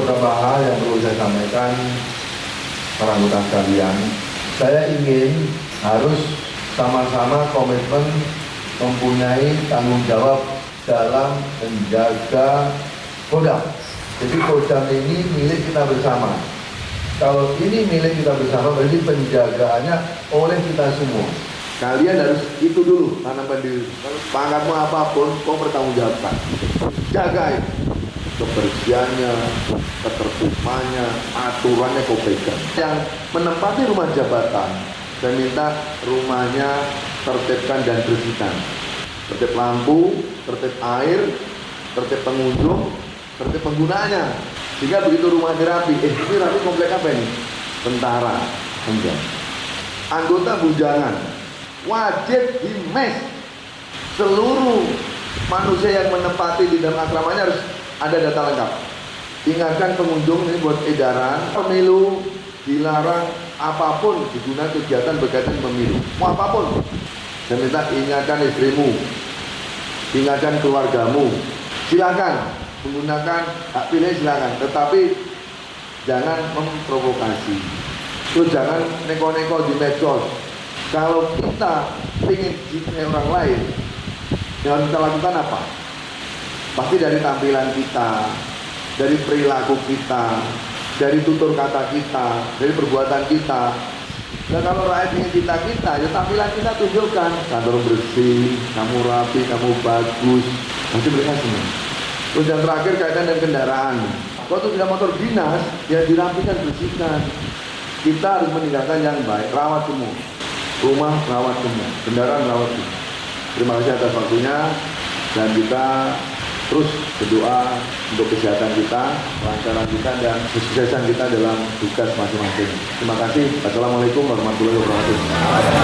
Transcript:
beberapa hal yang perlu saya sampaikan para anggota sekalian. Saya ingin harus sama-sama komitmen mempunyai tanggung jawab dalam menjaga Kodam. Jadi Kodam ini milik kita bersama. Kalau ini milik kita bersama, berarti penjagaannya oleh kita semua. Kalian harus itu dulu, tanamkan diri. Pangkatmu apapun, kau bertanggung jawabkan. Jaga itu. Kebersihannya, ketertibannya, aturannya kau pegang. Yang menempati rumah jabatan, saya minta rumahnya tertibkan dan bersihkan. Tertib lampu, tertib air, tertib pengunjung, tertib penggunaannya. Sehingga begitu rumah rapi, ini rapi komplek apa ini? Tentara, enggak. Anggota bujangan, wajib di mes. Seluruh manusia yang menempati di dalam asramanya harus ada data lengkap. Ingatkan pengunjung ini buat edaran, pemilu dilarang apapun digunakan kegiatan berkaitan pemilu. Mau apapun. Dan minta ingatkan istrimu, ingatkan keluargamu. Silakan menggunakan hak pilih, silakan, tetapi jangan memprovokasi. Terus jangan neko-neko di medsos. Kalau kita ingin cintai orang lain, yang harus kita lakukan apa? Pasti dari tampilan kita, dari perilaku kita, dari tutur kata kita, dari perbuatan kita. Nah kalau rakyat ingin cinta kita, ya tampilan kita tunjukkan. Kantor bersih, kamu rapi, kamu bagus. Nanti mereka semua. Terus yang terakhir kaitan dengan kendaraan. Kalau itu tidak motor dinas, ya dirapikan, bersihkan. Kita harus meninggalkan yang baik, rawat semua. Rumah rawat semua, kendaraan rawat semua. Terima kasih atas waktunya, dan kita terus berdoa untuk kesehatan kita, kelancaran kita, dan kesuksesan kita dalam tugas masing-masing. Terima kasih. Assalamualaikum warahmatullahi wabarakatuh.